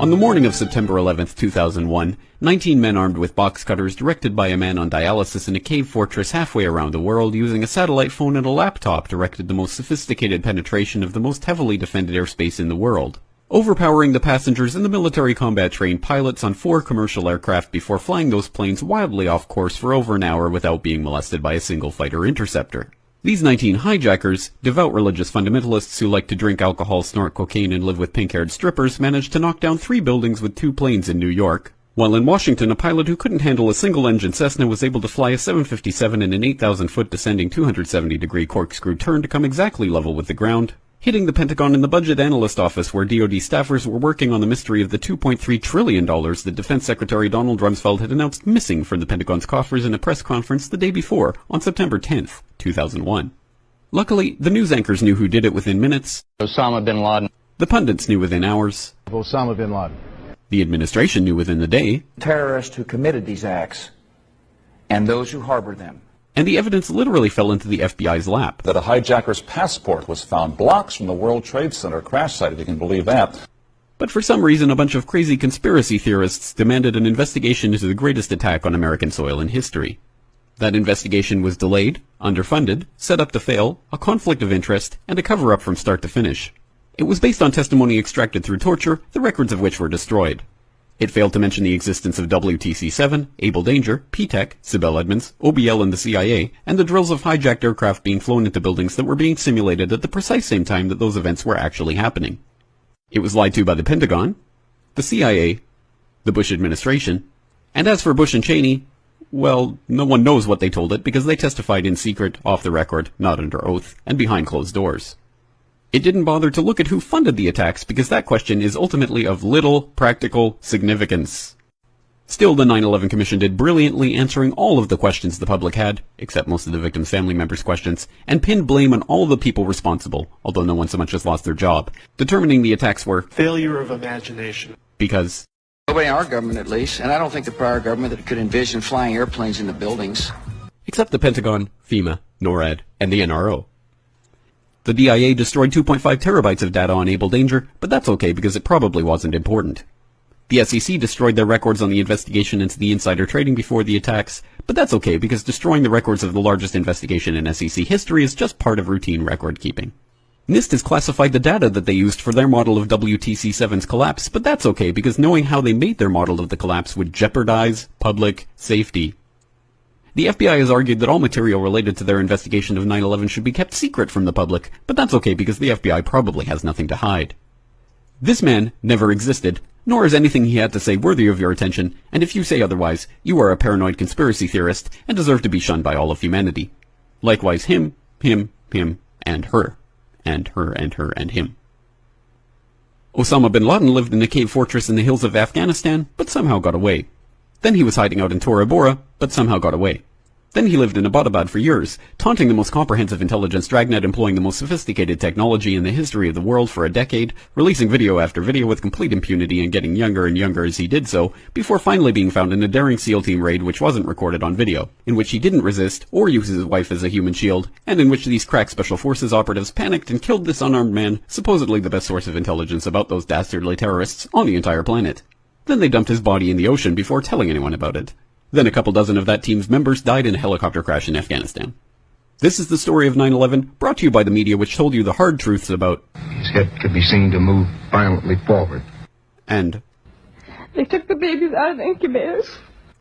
On the morning of September 11, 2001, 19 men armed with box cutters, directed by a man on dialysis in a cave fortress halfway around the world using a satellite phone and a laptop, directed the most sophisticated penetration of the most heavily defended airspace in the world, overpowering the passengers and the military combat-trained pilots on 4 commercial aircraft before flying those planes wildly off course for over an hour without being molested by a single fighter interceptor. These 19 hijackers, devout religious fundamentalists who like to drink alcohol, snort cocaine, and live with pink-haired strippers, managed to knock down 3 buildings with 2 planes in New York, while in Washington a pilot who couldn't handle a single-engine Cessna was able to fly a 757 in an 8,000-foot descending 270-degree corkscrew turn to come exactly level with the ground, hitting the Pentagon in the budget analyst office where DoD staffers were working on the mystery of the $2.3 trillion that Defense Secretary Donald Rumsfeld had announced missing from the Pentagon's coffers in a press conference the day before, on September 10th, 2001. Luckily, the news anchors knew who did it within minutes. Osama bin Laden. The pundits knew within hours. Osama bin Laden. The administration knew within the day. Terrorists who committed these acts and those who harbored them. And the evidence literally fell into the FBI's lap. That a hijacker's passport was found blocks from the World Trade Center crash site, if you can believe that. But for some reason, a bunch of crazy conspiracy theorists demanded an investigation into the greatest attack on American soil in history. That investigation was delayed, underfunded, set up to fail, a conflict of interest, and a cover-up from start to finish. It was based on testimony extracted through torture, the records of which were destroyed. It failed to mention the existence of WTC-7, Able Danger, P-TECH, Sibel Edmonds, OBL and the CIA, and the drills of hijacked aircraft being flown into buildings that were being simulated at the precise same time that those events were actually happening. It was lied to by the Pentagon, the CIA, the Bush administration, and as for Bush and Cheney, well, no one knows what they told it because they testified in secret, off the record, not under oath, and behind closed doors. It didn't bother to look at who funded the attacks because that question is ultimately of little practical significance. Still, the 9/11 Commission did brilliantly, answering all of the questions the public had, except most of the victims' family members' questions, and pinned blame on all the people responsible, although no one so much as lost their job, determining the attacks were failure of imagination. Because nobody in our government, at least, and I don't think the prior government that could envision flying airplanes into buildings. Except the Pentagon, FEMA, NORAD, and the NRO. The DIA destroyed 2.5 terabytes of data on Able Danger, but that's okay because it probably wasn't important. The SEC destroyed their records on the investigation into the insider trading before the attacks, but that's okay because destroying the records of the largest investigation in SEC history is just part of routine record keeping. NIST has classified the data that they used for their model of WTC-7's collapse, but that's okay because knowing how they made their model of the collapse would jeopardize public safety. The FBI has argued that all material related to their investigation of 9/11 should be kept secret from the public, but that's okay because the FBI probably has nothing to hide. This man never existed, nor is anything he had to say worthy of your attention, and if you say otherwise, you are a paranoid conspiracy theorist and deserve to be shunned by all of humanity. Likewise him, and her. And her, and her, and him. Osama bin Laden lived in a cave fortress in the hills of Afghanistan, but somehow got away. Then he was hiding out in Tora Bora, but somehow got away. Then he lived in Abbottabad for years, taunting the most comprehensive intelligence dragnet employing the most sophisticated technology in the history of the world for a decade, releasing video after video with complete impunity and getting younger and younger as he did so, before finally being found in a daring SEAL team raid which wasn't recorded on video, in which he didn't resist or use his wife as a human shield, and in which these crack special forces operatives panicked and killed this unarmed man, supposedly the best source of intelligence about those dastardly terrorists on the entire planet. Then they dumped his body in the ocean before telling anyone about it. Then a couple dozen of that team's members died in a helicopter crash in Afghanistan. This is the story of 9/11, brought to you by the media which told you the hard truths about his head could be seen to move violently forward. And they took the babies out of the incubators.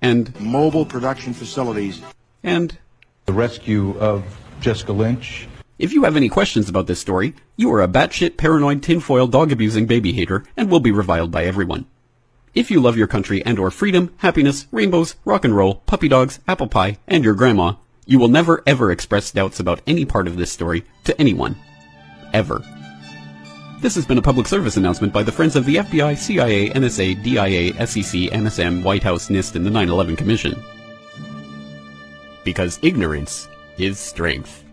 And mobile production facilities. And the rescue of Jessica Lynch. If you have any questions about this story, you are a batshit paranoid tinfoil dog-abusing baby hater and will be reviled by everyone. If you love your country and or freedom, happiness, rainbows, rock and roll, puppy dogs, apple pie, and your grandma, you will never ever express doubts about any part of this story to anyone. Ever. This has been a public service announcement by the Friends of the FBI, CIA, NSA, DIA, SEC, NSM, White House, NIST, and the 9/11 Commission. Because ignorance is strength.